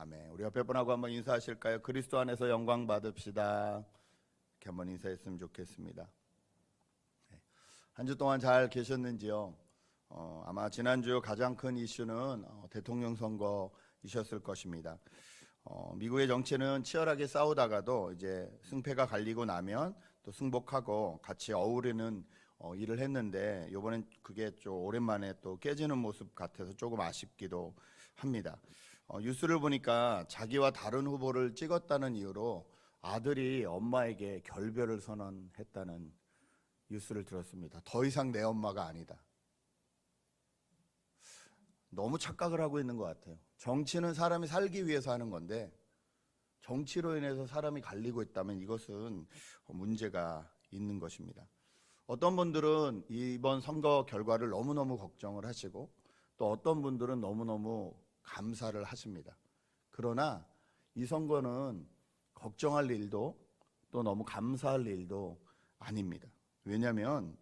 아멘. 우리 옆에 분하고 한번 인사하실까요? 그리스도 안에서 영광 받읍시다. 이렇게 한번 인사했으면 좋겠습니다. 한 주 동안 잘 계셨는지요? 아마 지난주 가장 큰 이슈는 대통령 선거이셨을 것입니다. 미국의 정치는 치열하게 싸우다가도 이제 승패가 갈리고 나면 또 승복하고 같이 어우르는 일을 했는데, 이번엔 그게 좀 오랜만에 또 깨지는 모습 같아서 조금 아쉽기도 합니다. 뉴스를 보니까 자기와 다른 후보를 찍었다는 이유로 아들이 엄마에게 결별을 선언했다는 뉴스를 들었습니다. 더 이상 내 엄마가 아니다. 너무 착각을 하고 있는 것 같아요. 정치는 사람이 살기 위해서 하는 건데, 정치로 인해서 사람이 갈리고 있다면 이것은 문제가 있는 것입니다. 어떤 분들은 이번 선거 결과를 너무너무 걱정을 하시고, 또 어떤 분들은 너무너무 감사를 하십니다. 그러나 이 선거는 걱정할 일도 또 너무 감사할 일도 아닙니다. 왜냐하면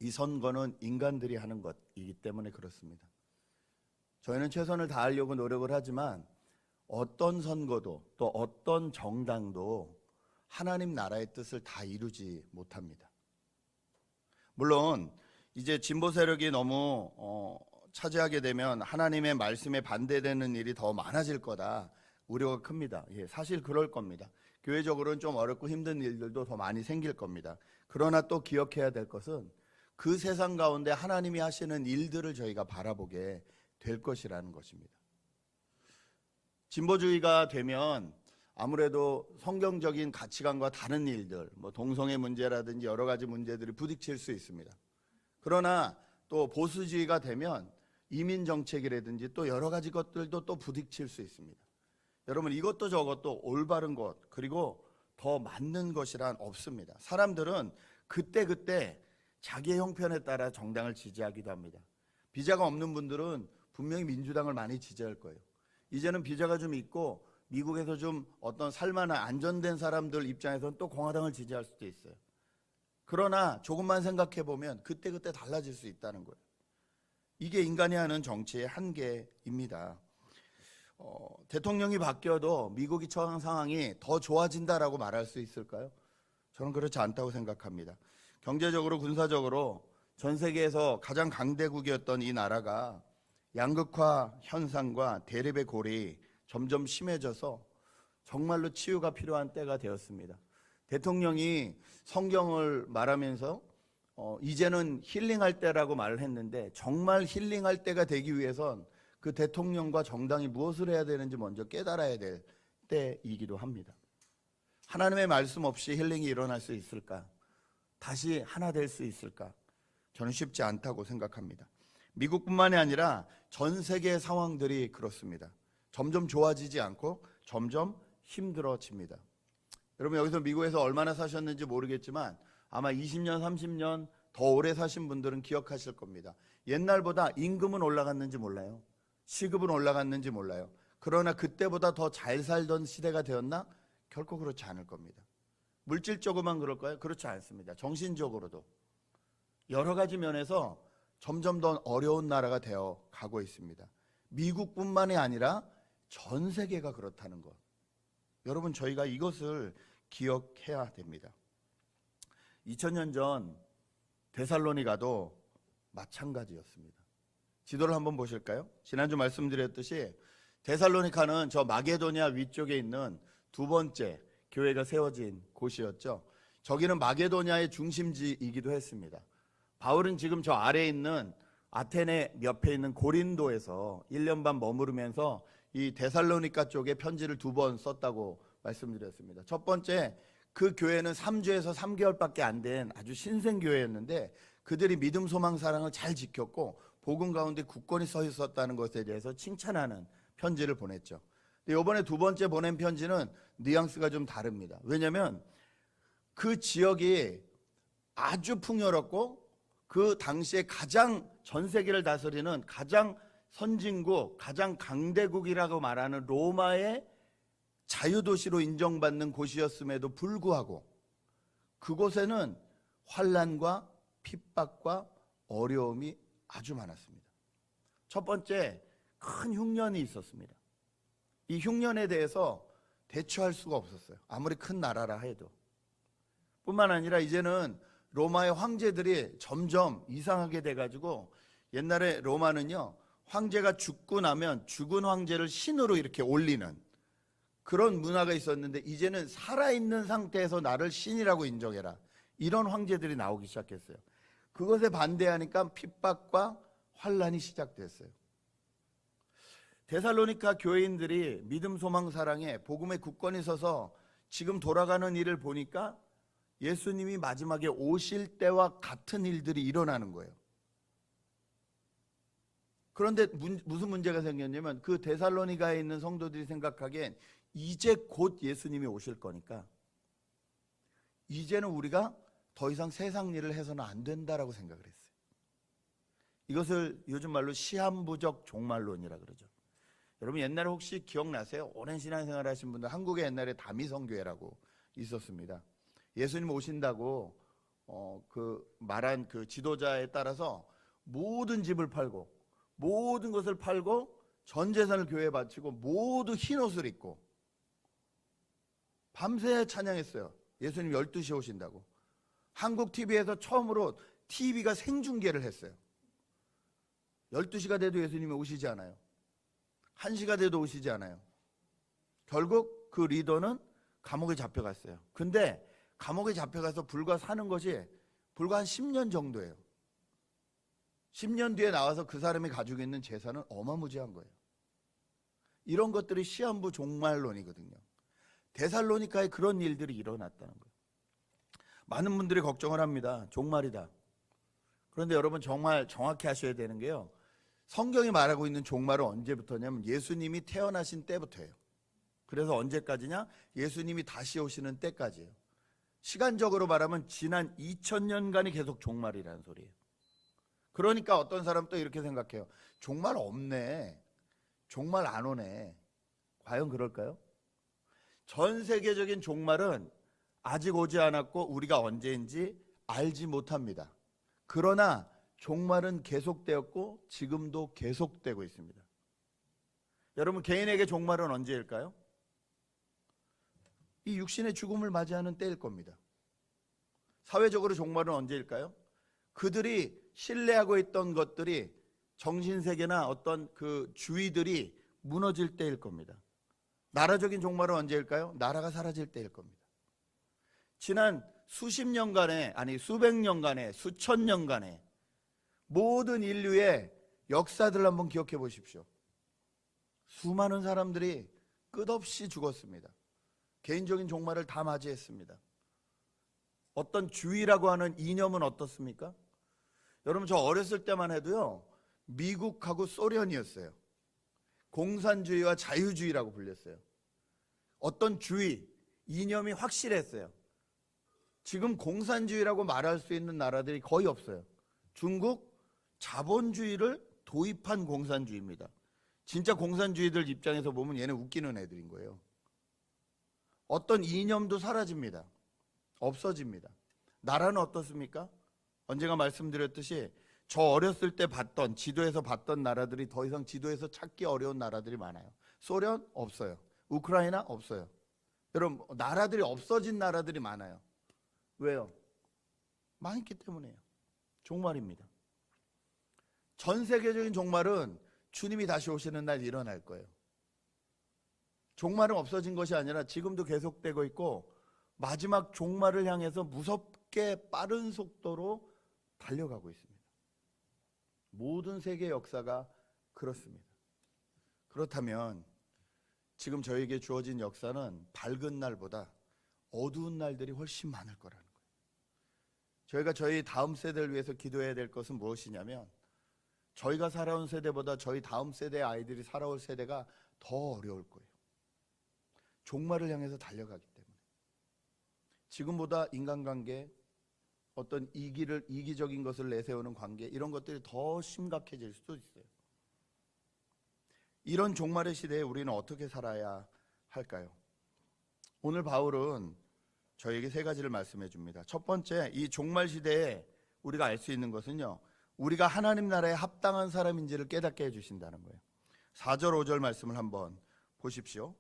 이 선거는 인간들이 하는 것이기 때문에 그렇습니다. 저희는 최선을 다하려고 노력을 하지만 어떤 선거도 또 어떤 정당도 하나님 나라의 뜻을 다 이루지 못합니다. 물론 이제 진보 세력이 너무 차지하게 되면 하나님의 말씀에 반대되는 일이 더 많아질 거다, 우려가 큽니다. 사실 그럴 겁니다. 교회적으로는 좀 어렵고 힘든 일들도 더 많이 생길 겁니다. 그러나 또 기억해야 될 것은 그 세상 가운데 하나님이 하시는 일들을 저희가 바라보게 될 것이라는 것입니다. 진보주의가 되면 아무래도 성경적인 가치관과 다른 일들, 동성애 문제라든지 여러 가지 문제들이 부딪힐 수 있습니다. 그러나 또 보수주의가 되면 이민 정책이라든지 또 여러 가지 것들도 또 부딪힐 수 있습니다. 여러분, 이것도 저것도 올바른 것 그리고 더 맞는 것이란 없습니다. 사람들은 그때 자기의 형편에 따라 정당을 지지하기도 합니다. 비자가 없는 분들은 분명히 민주당을 많이 지지할 거예요. 이제는 비자가 좀 있고 미국에서 좀 어떤 살만한 안전된 사람들 입장에서는 또 공화당을 지지할 수도 있어요. 그러나 조금만 생각해 보면 그때 달라질 수 있다는 거예요. 이게 인간이 하는 정치의 한계입니다. 대통령이 바뀌어도 미국이 처한 상황이 더 좋아진다라고 말할 수 있을까요? 저는 그렇지 않다고 생각합니다. 경제적으로 군사적으로 전 세계에서 가장 강대국이었던 이 나라가 양극화 현상과 대립의 골이 점점 심해져서 정말로 치유가 필요한 때가 되었습니다. 대통령이 성경을 말하면서 이제는 힐링할 때라고 말을 했는데, 정말 힐링할 때가 되기 위해선 그 대통령과 정당이 무엇을 해야 되는지 먼저 깨달아야 될 때이기도 합니다. 하나님의 말씀 없이 힐링이 일어날 수 있을까? 다시 하나 될 수 있을까? 저는 쉽지 않다고 생각합니다. 미국뿐만이 아니라 전 세계의 상황들이 그렇습니다. 점점 좋아지지 않고 점점 힘들어집니다. 여러분, 여기서 미국에서 얼마나 사셨는지 모르겠지만 아마 20년, 30년 더 오래 사신 분들은 기억하실 겁니다. 옛날보다 임금은 올라갔는지 몰라요. 시급은 올라갔는지 몰라요. 그러나 그때보다 더 잘 살던 시대가 되었나? 결코 그렇지 않을 겁니다. 물질적으로만 그럴까요? 그렇지 않습니다. 정신적으로도 여러 가지 면에서 점점 더 어려운 나라가 되어 가고 있습니다. 미국뿐만이 아니라 전 세계가 그렇다는 것. 여러분, 저희가 이것을 기억해야 됩니다. 2000년 전 데살로니가도 마찬가지였습니다. 지도를 한번 보실까요? 지난주 말씀드렸듯이 데살로니카는 저 마게도냐 위쪽에 있는 두 번째 교회가 세워진 곳이었죠. 저기는 마게도냐의 중심지이기도 했습니다. 바울은 지금 저 아래에 있는 아테네 옆에 있는 고린도에서 1년 반 머무르면서 이 데살로니카 쪽에 편지를 2번 썼다고 말씀드렸습니다. 첫 번째, 그 교회는 3주에서 3개월밖에 안 된 아주 신생교회였는데 그들이 믿음, 소망, 사랑을 잘 지켰고 복음 가운데 굳건히 서 있었다는 것에 대해서 칭찬하는 편지를 보냈죠. 근데 이번에 두 번째 보낸 편지는 뉘앙스가 좀 다릅니다. 왜냐하면 그 지역이 아주 풍요롭고 그 당시에 가장 전 세계를 다스리는 가장 선진국, 가장 강대국이라고 말하는 로마의 자유도시로 인정받는 곳이었음에도 불구하고 그곳에는 환난과 핍박과 어려움이 아주 많았습니다. 첫 번째, 큰 흉년이 있었습니다. 이 흉년에 대해서 대처할 수가 없었어요. 아무리 큰 나라라 해도. 뿐만 아니라 이제는 로마의 황제들이 점점 이상하게 돼가지고, 옛날에 로마는요, 황제가 죽고 나면 죽은 황제를 신으로 이렇게 올리는 그런 문화가 있었는데, 이제는 살아있는 상태에서 나를 신이라고 인정해라, 이런 황제들이 나오기 시작했어요. 그것에 반대하니까 핍박과 환란이 시작됐어요. 데살로니가 교회인들이 믿음, 소망, 사랑에 복음의 굳건히 서서 지금 돌아가는 일을 보니까 예수님이 마지막에 오실 때와 같은 일들이 일어나는 거예요. 그런데 무슨 문제가 생겼냐면, 그 데살로니가에 있는 성도들이 생각하기엔 이제 곧 예수님이 오실 거니까 이제는 우리가 더 이상 세상 일을 해서는 안 된다라고 생각을 했어요. 이것을 요즘 말로 시한부적 종말론이라 그러죠. 여러분 옛날에 혹시 기억나세요? 오랜 신앙생활 하신 분들, 한국에 옛날에 다미성교회라고 있었습니다. 예수님 오신다고 그 말한 그 지도자에 따라서 모든 집을 팔고 모든 것을 팔고 전 재산을 교회에 바치고 모두 흰 옷을 입고 밤새 찬양했어요. 예수님 12시에 오신다고. 한국 TV에서 처음으로 TV가 생중계를 했어요. 12시가 돼도 예수님이 오시지 않아요. 1시가 돼도 오시지 않아요. 결국 그 리더는 감옥에 잡혀갔어요. 근데 감옥에 잡혀가서 불과 사는 것이 불과 한 10년 정도예요. 10년 뒤에 나와서 그 사람이 가지고 있는 재산은 어마무지한 거예요. 이런 것들이 시한부 종말론이거든요. 데살로니카에 그런 일들이 일어났다는 거예요. 많은 분들이 걱정을 합니다. 종말이다. 그런데 여러분 정말 정확히 하셔야 되는 게요, 성경이 말하고 있는 종말은 언제부터냐면 예수님이 태어나신 때부터예요. 그래서 언제까지냐? 예수님이 다시 오시는 때까지예요. 시간적으로 말하면 지난 2000년간이 계속 종말이라는 소리예요. 그러니까 어떤 사람 또 이렇게 생각해요. 종말 없네. 종말 안 오네. 과연 그럴까요? 전 세계적인 종말은 아직 오지 않았고 우리가 언제인지 알지 못합니다. 그러나 종말은 계속되었고 지금도 계속되고 있습니다. 여러분 개인에게 종말은 언제일까요? 이 육신의 죽음을 맞이하는 때일 겁니다. 사회적으로 종말은 언제일까요? 그들이 신뢰하고 있던 것들이, 정신세계나 어떤 그 주의들이 무너질 때일 겁니다. 나라적인 종말은 언제일까요? 나라가 사라질 때일 겁니다. 지난 수십 년간의, 아니 수백 년간의, 수천 년간의 모든 인류의 역사들을 한번 기억해 보십시오. 수많은 사람들이 끝없이 죽었습니다. 개인적인 종말을 다 맞이했습니다. 어떤 주의라고 하는 이념은 어떻습니까? 여러분 저 어렸을 때만 해도요, 미국하고 소련이었어요. 공산주의와 자유주의라고 불렸어요. 어떤 주의, 이념이 확실했어요. 지금 공산주의라고 말할 수 있는 나라들이 거의 없어요. 중국, 자본주의를 도입한 공산주의입니다. 진짜 공산주의들 입장에서 보면 얘는 웃기는 애들인 거예요. 어떤 이념도 사라집니다. 없어집니다. 나라는 어떻습니까? 언젠가 말씀드렸듯이 저 어렸을 때 봤던, 지도에서 봤던 나라들이 더 이상 지도에서 찾기 어려운 나라들이 많아요. 소련? 없어요. 우크라이나? 없어요. 여러분 나라들이 없어진 나라들이 많아요. 왜요? 망했기 때문이에요. 종말입니다. 전 세계적인 종말은 주님이 다시 오시는 날 일어날 거예요. 종말은 없어진 것이 아니라 지금도 계속되고 있고 마지막 종말을 향해서 무섭게 빠른 속도로 달려가고 있습니다. 모든 세계 역사가 그렇습니다. 그렇다면 지금 저에게 주어진 역사는 밝은 날보다 어두운 날들이 훨씬 많을 거라는 거예요. 저희가 저희 다음 세대를 위해서 기도해야 될 것은 무엇이냐면, 저희가 살아온 세대보다 저희 다음 세대의 아이들이 살아올 세대가 더 어려울 거예요. 종말을 향해서 달려가기 때문에. 지금보다 인간관계, 어떤 이기적인 것을 내세우는 관계, 이런 것들이 더 심각해질 수도 있어요. 이런 종말의 시대에 우리는 어떻게 살아야 할까요? 오늘 바울은 저에게 세 가지를 말씀해 줍니다. 첫 번째, 이 종말 시대에 우리가 알 수 있는 것은요, 우리가 하나님 나라에 합당한 사람인지를 깨닫게 해주신다는 거예요. 4절 5절 말씀을 한번 보십시오.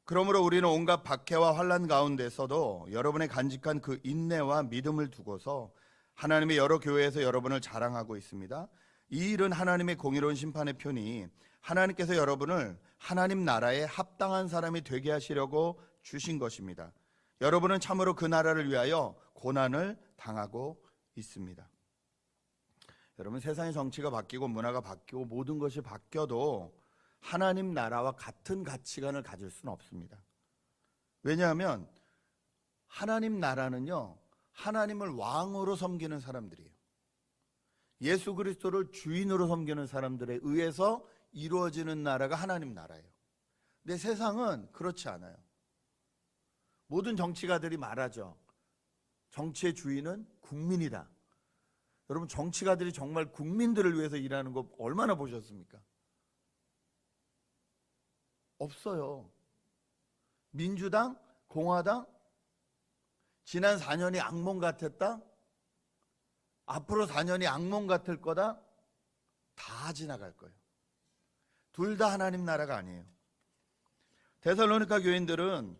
그러므로 우리는 온갖 박해와 환난 가운데서도 여러분의 간직한 그 인내와 믿음을 두고서 하나님의 여러 교회에서 여러분을 자랑하고 있습니다. 이 일은 하나님의 공의로운 심판의 표니 하나님께서 여러분을 하나님 나라에 합당한 사람이 되게 하시려고 주신 것입니다. 여러분은 참으로 그 나라를 위하여 고난을 당하고 있습니다. 여러분, 세상의 정치가 바뀌고 문화가 바뀌고 모든 것이 바뀌어도 하나님 나라와 같은 가치관을 가질 수는 없습니다. 왜냐하면 하나님 나라는요, 하나님을 왕으로 섬기는 사람들이에요. 예수 그리스도를 주인으로 섬기는 사람들에 의해서 이루어지는 나라가 하나님 나라예요. 근데 세상은 그렇지 않아요. 모든 정치가들이 말하죠. 정치의 주인은 국민이다. 여러분, 정치가들이 정말 국민들을 위해서 일하는 거 얼마나 보셨습니까? 없어요. 민주당, 공화당, 지난 4년이 악몽 같았다? 앞으로 4년이 악몽 같을 거다? 다 지나갈 거예요. 둘 다 하나님 나라가 아니에요. 데살로니가 교인들은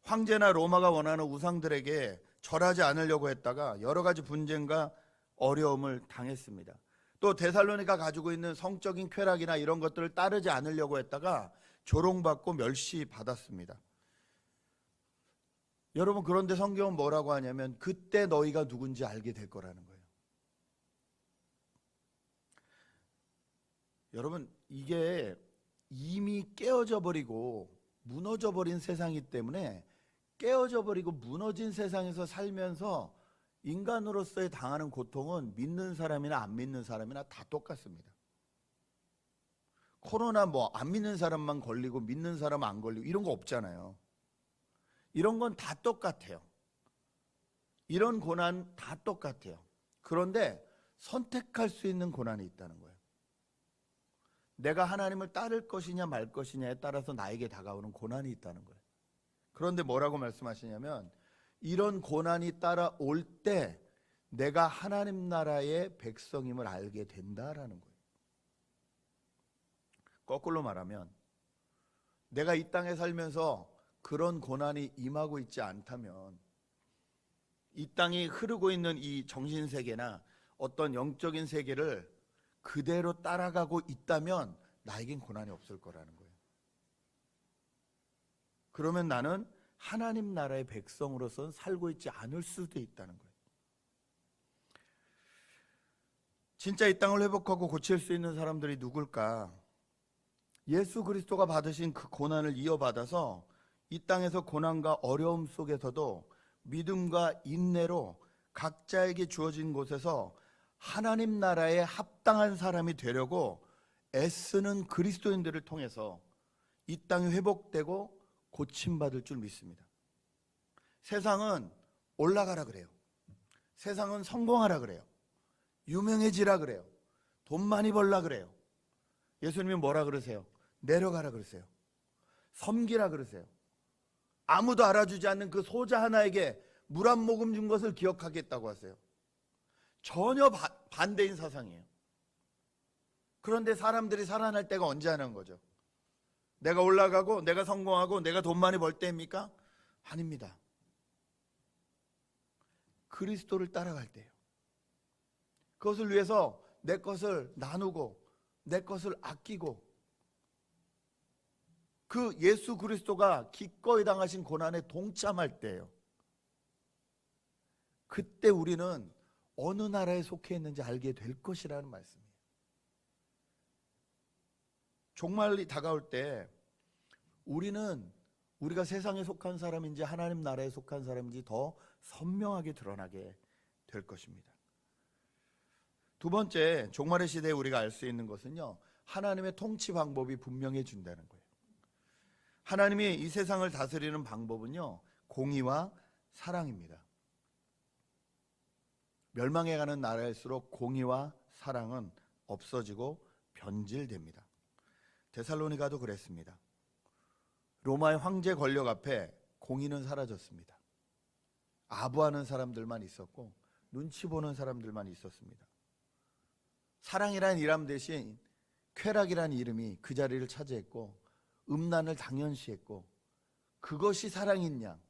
황제나 로마가 원하는 우상들에게 절하지 않으려고 했다가 여러 가지 분쟁과 어려움을 당했습니다. 또 데살로니가 가지고 있는 성적인 쾌락이나 이런 것들을 따르지 않으려고 했다가 조롱받고 멸시받았습니다. 여러분, 그런데 성경은 뭐라고 하냐면 그때 너희가 누군지 알게 될 거라는 거예요. 여러분, 이게 이미 깨어져 버리고 무너져 버린 세상이기 때문에 깨어져 버리고 무너진 세상에서 살면서 인간으로서의 당하는 고통은 믿는 사람이나 안 믿는 사람이나 다 똑같습니다. 코로나 안 믿는 사람만 걸리고 믿는 사람은 안 걸리고 이런 거 없잖아요. 이런 건 다 똑같아요. 이런 고난 다 똑같아요. 그런데 선택할 수 있는 고난이 있다는 거예요. 내가 하나님을 따를 것이냐 말 것이냐에 따라서 나에게 다가오는 고난이 있다는 거예요. 그런데 뭐라고 말씀하시냐면 이런 고난이 따라올 때 내가 하나님 나라의 백성임을 알게 된다라는 거예요. 거꾸로 말하면 내가 이 땅에 살면서 그런 고난이 임하고 있지 않다면 이 땅이 흐르고 있는 이 정신세계나 어떤 영적인 세계를 그대로 따라가고 있다면 나에겐 고난이 없을 거라는 거예요. 그러면 나는 하나님 나라의 백성으로서는 살고 있지 않을 수도 있다는 거예요. 진짜 이 땅을 회복하고 고칠 수 있는 사람들이 누굴까? 예수 그리스도가 받으신 그 고난을 이어받아서 이 땅에서 고난과 어려움 속에서도 믿음과 인내로 각자에게 주어진 곳에서 하나님 나라에 합당한 사람이 되려고 애쓰는 그리스도인들을 통해서 이 땅이 회복되고 고침받을 줄 믿습니다. 세상은 올라가라 그래요. 세상은 성공하라 그래요. 유명해지라 그래요. 돈 많이 벌라 그래요. 예수님이 뭐라 그러세요? 내려가라 그러세요. 섬기라 그러세요. 아무도 알아주지 않는 그 소자 하나에게 물 한 모금 준 것을 기억하겠다고 하세요. 전혀 반대인 사상이에요. 그런데 사람들이 살아날 때가 언제 하는 거죠? 내가 올라가고 내가 성공하고 내가 돈 많이 벌 때입니까? 아닙니다. 그리스도를 따라갈 때예요. 그것을 위해서 내 것을 나누고 내 것을 아끼고 그 예수 그리스도가 기꺼이 당하신 고난에 동참할 때예요. 그때 우리는 어느 나라에 속해 있는지 알게 될 것이라는 말씀이에요. 종말이 다가올 때 우리는 우리가 세상에 속한 사람인지 하나님 나라에 속한 사람인지 더 선명하게 드러나게 될 것입니다. 두 번째, 종말의 시대에 우리가 알 수 있는 것은요, 하나님의 통치 방법이 분명해진다는 거예요. 하나님이 이 세상을 다스리는 방법은요, 공의와 사랑입니다. 멸망해가는 나라일수록 공의와 사랑은 없어지고 변질됩니다. 데살로니가도 그랬습니다. 로마의 황제 권력 앞에 공의는 사라졌습니다. 아부하는 사람들만 있었고 눈치 보는 사람들만 있었습니다. 사랑이라는 이름 대신 쾌락이라는 이름이 그 자리를 차지했고 음란을 당연시했고 그것이 사랑인 양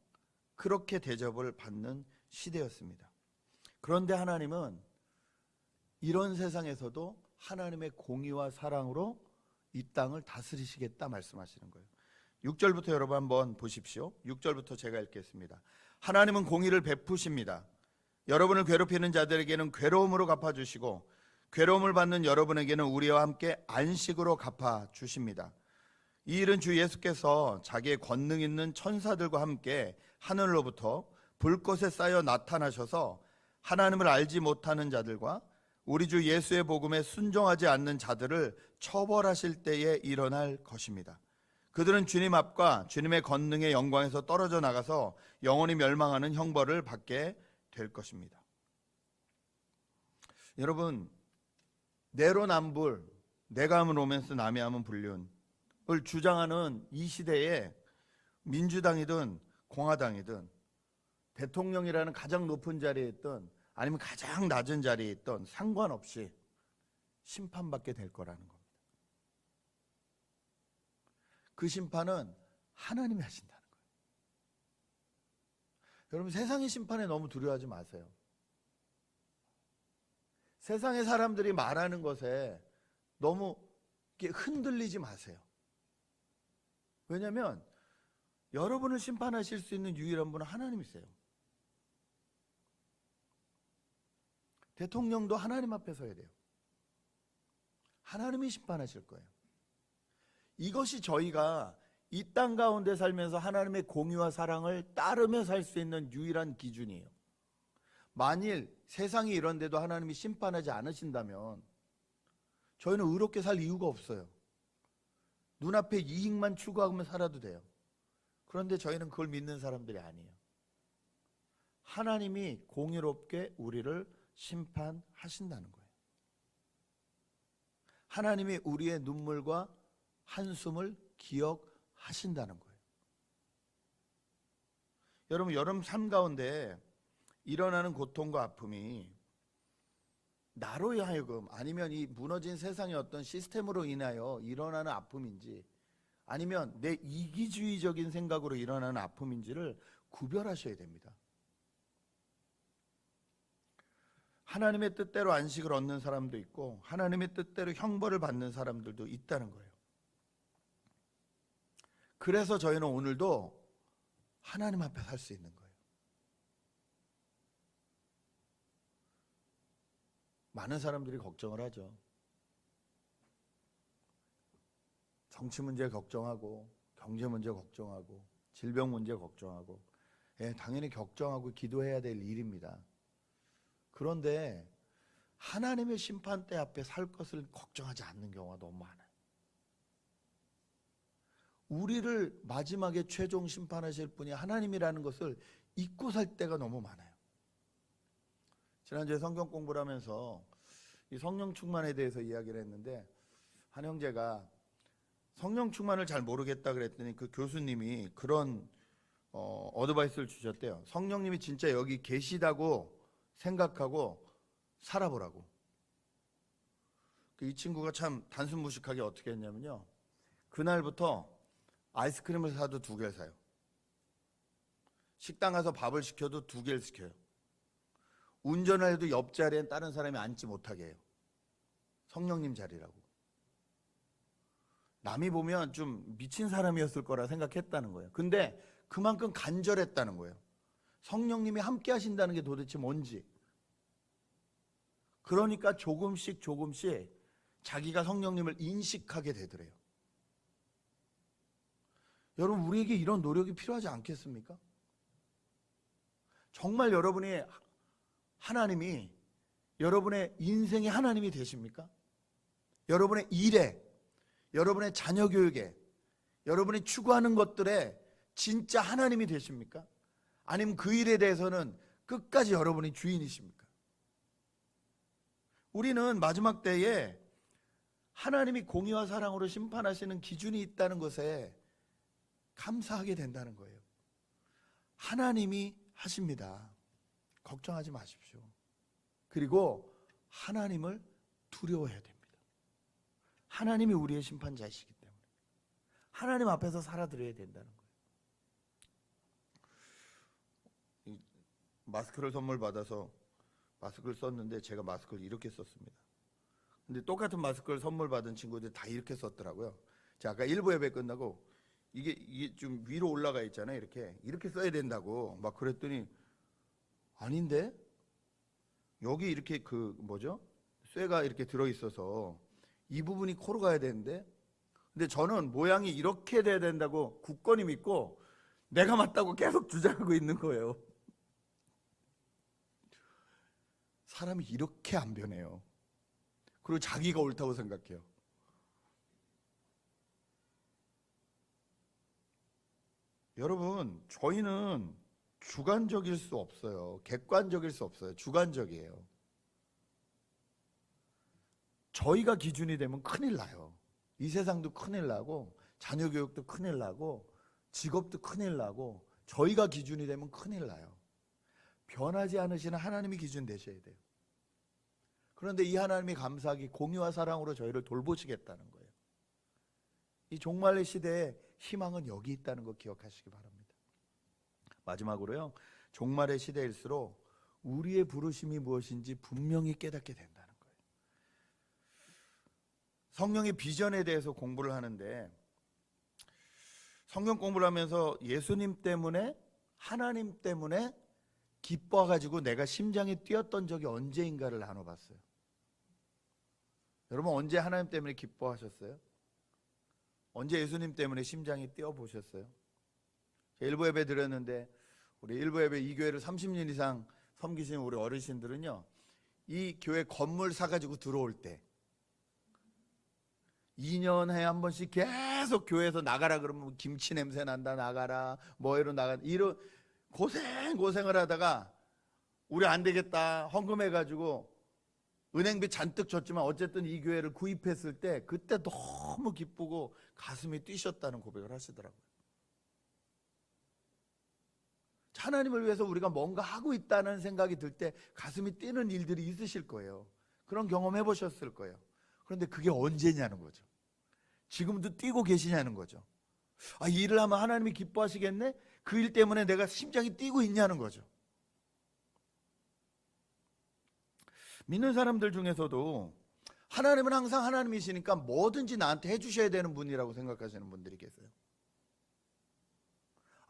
그렇게 대접을 받는 시대였습니다. 그런데 하나님은 이런 세상에서도 하나님의 공의와 사랑으로 이 땅을 다스리시겠다 말씀하시는 거예요. 6절부터 여러분 한번 보십시오. 6절부터 제가 읽겠습니다. 하나님은 공의를 베푸십니다. 여러분을 괴롭히는 자들에게는 괴로움으로 갚아주시고 괴로움을 받는 여러분에게는 우리와 함께 안식으로 갚아주십니다. 이 일은 주 예수께서 자기의 권능 있는 천사들과 함께 하늘로부터 불꽃에 쌓여 나타나셔서 하나님을 알지 못하는 자들과 우리 주 예수의 복음에 순종하지 않는 자들을 처벌하실 때에 일어날 것입니다. 그들은 주님 앞과 주님의 권능의 영광에서 떨어져 나가서 영원히 멸망하는 형벌을 받게 될 것입니다. 여러분, 내로남불, 내가 하면 로맨스 남이 하면 불륜을 주장하는 이 시대에 민주당이든 공화당이든 대통령이라는 가장 높은 자리에 있든 아니면 가장 낮은 자리에 있든 상관없이 심판받게 될 거라는 겁니다. 그 심판은 하나님이 하신다는 거예요. 여러분, 세상의 심판에 너무 두려워하지 마세요. 세상의 사람들이 말하는 것에 너무 흔들리지 마세요. 왜냐하면 여러분을 심판하실 수 있는 유일한 분은 하나님이세요. 대통령도 하나님 앞에 서야 돼요. 하나님이 심판하실 거예요. 이것이 저희가 이 땅 가운데 살면서 하나님의 공의와 사랑을 따르며 살 수 있는 유일한 기준이에요. 만일 세상이 이런데도 하나님이 심판하지 않으신다면 저희는 의롭게 살 이유가 없어요. 눈앞에 이익만 추구하면 살아도 돼요. 그런데 저희는 그걸 믿는 사람들이 아니에요. 하나님이 공의롭게 우리를 심판하신다는 거예요. 하나님이 우리의 눈물과 한숨을 기억하신다는 거예요. 여러분, 여러분 삶 가운데 일어나는 고통과 아픔이 나로 하여금 아니면 이 무너진 세상의 어떤 시스템으로 인하여 일어나는 아픔인지 아니면 내 이기주의적인 생각으로 일어나는 아픔인지를 구별하셔야 됩니다. 하나님의 뜻대로 안식을 얻는 사람도 있고 하나님의 뜻대로 형벌을 받는 사람들도 있다는 거예요. 그래서 저희는 오늘도 하나님 앞에 살 수 있는 거예요. 많은 사람들이 걱정을 하죠. 정치 문제 걱정하고 경제 문제 걱정하고 질병 문제 걱정하고 당연히 걱정하고 기도해야 될 일입니다. 그런데 하나님의 심판대 앞에 살 것을 걱정하지 않는 경우가 너무 많아요. 우리를 마지막에 최종 심판하실 분이 하나님이라는 것을 잊고 살 때가 너무 많아요. 지난주에 성경 공부를 하면서 이 성령 충만에 대해서 이야기를 했는데 한 형제가 성령 충만을 잘 모르겠다 그랬더니 그 교수님이 그런 어드바이스를 주셨대요. 성령님이 진짜 여기 계시다고 생각하고 살아보라고. 이 친구가 참 단순무식하게 어떻게 했냐면요, 그날부터 아이스크림을 사도 2개를 사요. 식당 가서 밥을 시켜도 2개를 시켜요. 운전을 해도 옆자리엔 다른 사람이 앉지 못하게 해요. 성령님 자리라고. 남이 보면 좀 미친 사람이었을 거라 생각했다는 거예요. 근데 그만큼 간절했다는 거예요. 성령님이 함께 하신다는 게 도대체 뭔지. 그러니까 조금씩 자기가 성령님을 인식하게 되더래요. 여러분, 우리에게 이런 노력이 필요하지 않겠습니까? 정말 여러분이 하나님이 여러분의 인생의 하나님이 되십니까? 여러분의 일에, 여러분의 자녀 교육에, 여러분이 추구하는 것들에 진짜 하나님이 되십니까? 아니면 그 일에 대해서는 끝까지 여러분이 주인이십니까? 우리는 마지막 때에 하나님이 공의와 사랑으로 심판하시는 기준이 있다는 것에 감사하게 된다는 거예요. 하나님이 하십니다. 걱정하지 마십시오. 그리고 하나님을 두려워해야 됩니다. 하나님이 우리의 심판자이시기 때문에 하나님 앞에서 살아드려야 된다는 거예요. 마스크를 선물 받아서 마스크를 썼는데 제가 마스크를 이렇게 썼습니다. 근데 똑같은 마스크를 선물 받은 친구들 다 이렇게 썼더라고요. 자, 아까 1부 예배 끝나고 이게 좀 위로 올라가 있잖아요. 이렇게 써야 된다고 막 그랬더니 아닌데 여기 이렇게 쇠가 이렇게 들어 있어서 이 부분이 코로 가야 되는데, 근데 저는 모양이 이렇게 돼야 된다고 굳건히 믿고 내가 맞다고 계속 주장하고 있는 거예요. 사람이 이렇게 안 변해요. 그리고 자기가 옳다고 생각해요. 여러분, 저희는 주관적일 수 없어요. 객관적일 수 없어요. 주관적이에요. 저희가 기준이 되면 큰일 나요. 이 세상도 큰일 나고 자녀 교육도 큰일 나고 직업도 큰일 나고 저희가 기준이 되면 큰일 나요. 변하지 않으시는 하나님이 기준 되셔야 돼요. 그런데 이 하나님이 감사하기 공의와 사랑으로 저희를 돌보시겠다는 거예요. 이 종말의 시대에 희망은 여기 있다는 거 기억하시기 바랍니다. 마지막으로요, 종말의 시대일수록 우리의 부르심이 무엇인지 분명히 깨닫게 된다는 거예요. 성령의 비전에 대해서 공부를 하는데, 성경 공부를 하면서 예수님 때문에, 하나님 때문에 기뻐가지고 내가 심장이 뛰었던 적이 언제인가를 나눠봤어요. 여러분, 언제 하나님 때문에 기뻐하셨어요? 언제 예수님 때문에 심장이 뛰어보셨어요? 일부 예배 드렸는데 우리 일부 예배 이 교회를 30년 이상 섬기신 우리 어르신들은요, 이 교회 건물 사가지고 들어올 때 2년에 한 번씩 계속 교회에서 나가라 그러면 김치 냄새 난다 나가라 뭐이로 나가 이런 고생을 하다가 우리 안 되겠다 헌금해가지고 은행비 잔뜩 줬지만 어쨌든 이 교회를 구입했을 때 그때 너무 기쁘고 가슴이 뛰셨다는 고백을 하시더라고요. 하나님을 위해서 우리가 뭔가 하고 있다는 생각이 들 때 가슴이 뛰는 일들이 있으실 거예요. 그런 경험 해보셨을 거예요. 그런데 그게 언제냐는 거죠. 지금도 뛰고 계시냐는 거죠. 이 일을 하면 하나님이 기뻐하시겠네? 그 일 때문에 내가 심장이 뛰고 있냐는 거죠. 믿는 사람들 중에서도 하나님은 항상 하나님이시니까 뭐든지 나한테 해주셔야 되는 분이라고 생각하시는 분들이 계세요.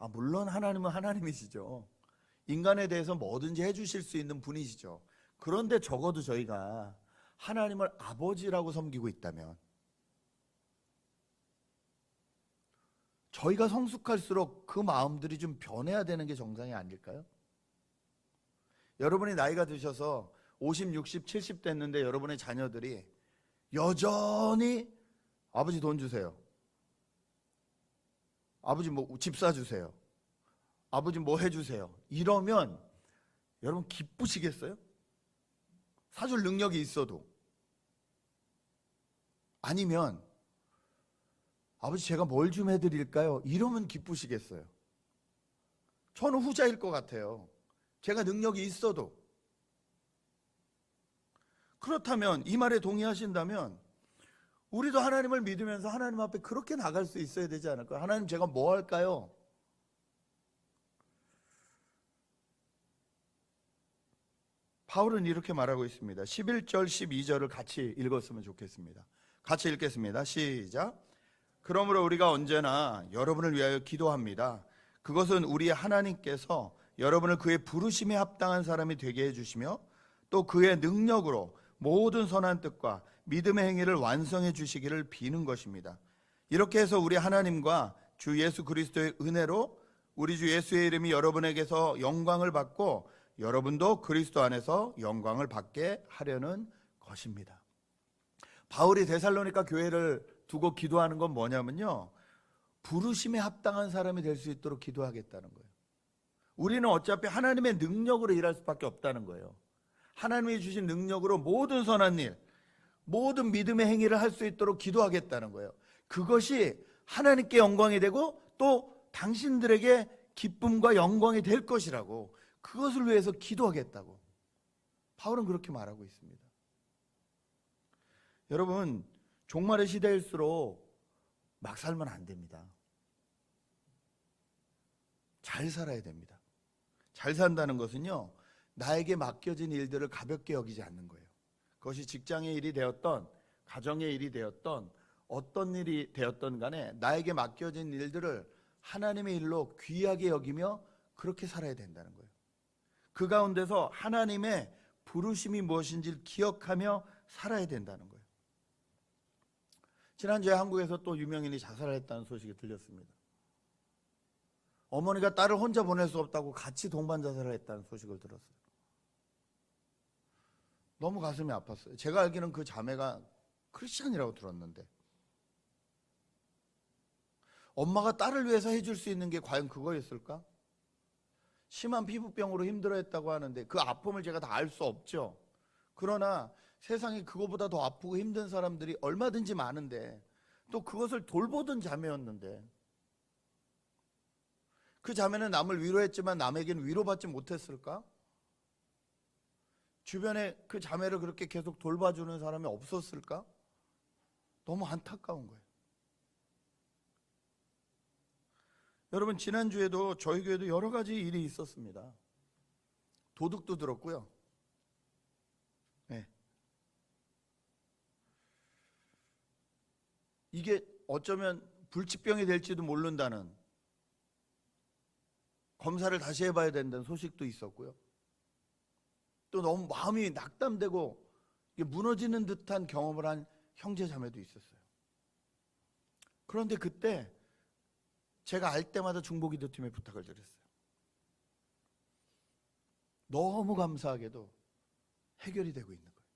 물론 하나님은 하나님이시죠. 인간에 대해서 뭐든지 해주실 수 있는 분이시죠. 그런데 적어도 저희가 하나님을 아버지라고 섬기고 있다면 저희가 성숙할수록 그 마음들이 좀 변해야 되는 게 정상이 아닐까요? 여러분이 나이가 드셔서 50, 60, 70 됐는데 여러분의 자녀들이 여전히 아버지 돈 주세요. 아버지 뭐 집 사주세요. 아버지 뭐 해주세요. 이러면 여러분 기쁘시겠어요? 사줄 능력이 있어도. 아니면 아버지 제가 뭘 좀 해드릴까요? 이러면 기쁘시겠어요? 저는 후자일 것 같아요. 제가 능력이 있어도. 그렇다면 이 말에 동의하신다면 우리도 하나님을 믿으면서 하나님 앞에 그렇게 나갈 수 있어야 되지 않을까요? 하나님 제가 뭐 할까요? 바울은 이렇게 말하고 있습니다. 11절 12절을 같이 읽었으면 좋겠습니다. 같이 읽겠습니다. 시작. 그러므로 우리가 언제나 여러분을 위하여 기도합니다. 그것은 우리 하나님께서 여러분을 그의 부르심에 합당한 사람이 되게 해주시며 또 그의 능력으로 모든 선한 뜻과 믿음의 행위를 완성해 주시기를 비는 것입니다. 이렇게 해서 우리 하나님과 주 예수 그리스도의 은혜로 우리 주 예수의 이름이 여러분에게서 영광을 받고 여러분도 그리스도 안에서 영광을 받게 하려는 것입니다. 바울이 데살로니가 교회를 두고 기도하는 건 뭐냐면요, 부르심에 합당한 사람이 될 수 있도록 기도하겠다는 거예요. 우리는 어차피 하나님의 능력으로 일할 수밖에 없다는 거예요. 하나님이 주신 능력으로 모든 선한 일, 모든 믿음의 행위를 할 수 있도록 기도하겠다는 거예요. 그것이 하나님께 영광이 되고 또 당신들에게 기쁨과 영광이 될 것이라고, 그것을 위해서 기도하겠다고 바울은 그렇게 말하고 있습니다. 여러분, 종말의 시대일수록 막 살면 안 됩니다. 잘 살아야 됩니다. 잘 산다는 것은요, 나에게 맡겨진 일들을 가볍게 여기지 않는 거예요. 그것이 직장의 일이 되었던, 가정의 일이 되었던, 어떤 일이 되었던 간에 나에게 맡겨진 일들을 하나님의 일로 귀하게 여기며 그렇게 살아야 된다는 거예요. 그 가운데서 하나님의 부르심이 무엇인지를 기억하며 살아야 된다는 거예요. 지난주에 한국에서 또 유명인이 자살했다는 소식이 들렸습니다. 어머니가 딸을 혼자 보낼 수 없다고 같이 동반 자살을 했다는 소식을 들었어요. 너무 가슴이 아팠어요. 제가 알기로는 그 자매가 크리스찬이라고 들었는데, 엄마가 딸을 위해서 해줄 수 있는 게 과연 그거였을까? 심한 피부병으로 힘들어했다고 하는데 그 아픔을 제가 다 알 수 없죠. 그러나 세상에 그거보다 더 아프고 힘든 사람들이 얼마든지 많은데, 또 그것을 돌보던 자매였는데, 그 자매는 남을 위로했지만 남에게는 위로받지 못했을까? 주변에 그 자매를 그렇게 계속 돌봐주는 사람이 없었을까? 너무 안타까운 거예요. 여러분, 지난주에도 저희 교회도 여러 가지 일이 있었습니다. 도둑도 들었고요. 네. 이게 어쩌면 불치병이 될지도 모른다는, 검사를 다시 해봐야 된다는 소식도 있었고요. 또 너무 마음이 낙담되고 무너지는 듯한 경험을 한 형제 자매도 있었어요. 그런데 그때 제가 알 때마다 중보기도팀에 부탁을 드렸어요. 너무 감사하게도 해결이 되고 있는 거예요.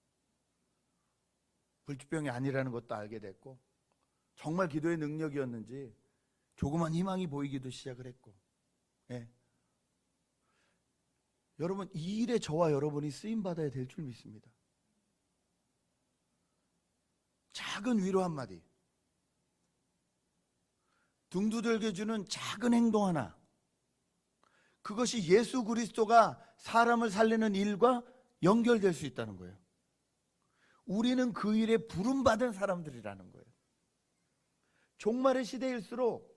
불치병이 아니라는 것도 알게 됐고, 정말 기도의 능력이었는지 조그만 희망이 보이기도 시작을 했고, 예. 여러분, 이 일에 저와 여러분이 쓰임받아야 될 줄 믿습니다. 작은 위로 한마디, 등 두들겨 주는 작은 행동 하나, 그것이 예수 그리스도가 사람을 살리는 일과 연결될 수 있다는 거예요. 우리는 그 일에 부름받은 사람들이라는 거예요. 종말의 시대일수록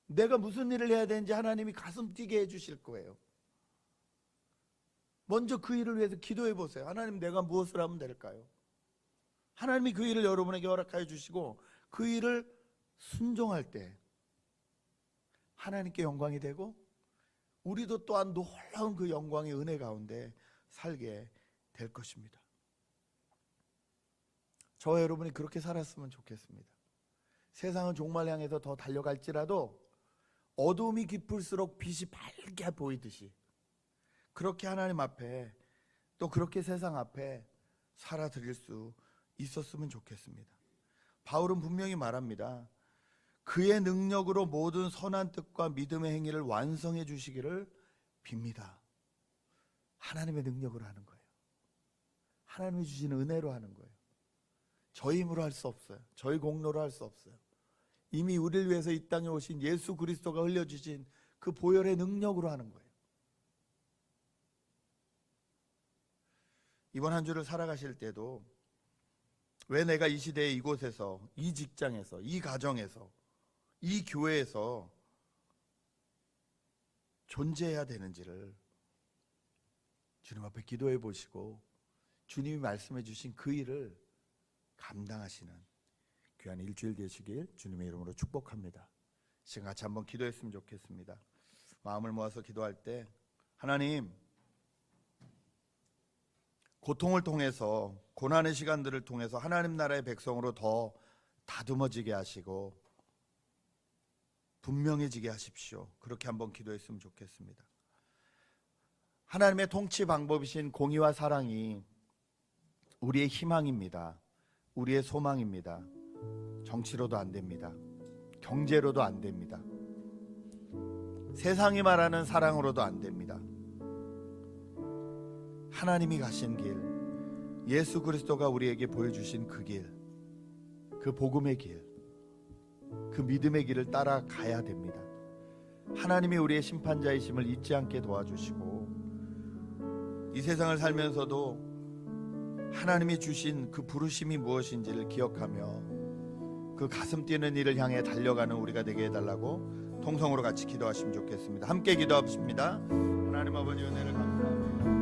내가 무슨 일을 해야 되는지 하나님이 가슴 뛰게 해주실 거예요. 먼저 그 일을 위해서 기도해 보세요. 하나님, 내가 무엇을 하면 될까요? 하나님이 그 일을 여러분에게 허락하여 주시고 그 일을 순종할 때 하나님께 영광이 되고, 우리도 또한 놀라운 그 영광의 은혜 가운데 살게 될 것입니다. 저와 여러분이 그렇게 살았으면 좋겠습니다. 세상은 종말 향해서 더 달려갈지라도 어둠이 깊을수록 빛이 밝게 보이듯이, 그렇게 하나님 앞에, 또 그렇게 세상 앞에 살아드릴 수 있었으면 좋겠습니다. 바울은 분명히 말합니다. 그의 능력으로 모든 선한 뜻과 믿음의 행위를 완성해 주시기를 빕니다. 하나님의 능력으로 하는 거예요. 하나님이 주시는 은혜로 하는 거예요. 저희 힘으로 할 수 없어요. 저희 공로로 할 수 없어요. 이미 우리를 위해서 이 땅에 오신 예수 그리스도가 흘려주신 그 보혈의 능력으로 하는 거예요. 이번 한 주를 살아가실 때도 왜 내가 이 시대에 이곳에서, 이 직장에서, 이 가정에서, 이 교회에서 존재해야 되는지를 주님 앞에 기도해 보시고, 주님이 말씀해 주신 그 일을 감당하시는 귀한 일주일 되시길 주님의 이름으로 축복합니다. 지금 같이 한번 기도했으면 좋겠습니다. 마음을 모아서 기도할 때, 하나님, 고통을 통해서, 고난의 시간들을 통해서 하나님 나라의 백성으로 더 다듬어지게 하시고 분명해지게 하십시오. 그렇게 한번 기도했으면 좋겠습니다. 하나님의 통치 방법이신 공의와 사랑이 우리의 희망입니다. 우리의 소망입니다. 정치로도 안 됩니다. 경제로도 안 됩니다. 세상이 말하는 사랑으로도 안 됩니다. 하나님이 가신 길, 예수 그리스도가 우리에게 보여주신 그 길, 그 복음의 길, 그 믿음의 길을 따라가야 됩니다. 하나님이 우리의 심판자이심을 잊지 않게 도와주시고, 이 세상을 살면서도 하나님이 주신 그 부르심이 무엇인지를 기억하며 그 가슴 뛰는 일을 향해 달려가는 우리가 되게 해달라고 통성으로 같이 기도하시면 좋겠습니다. 함께 기도합시다. 하나님 아버지 은혜를 감사합니다.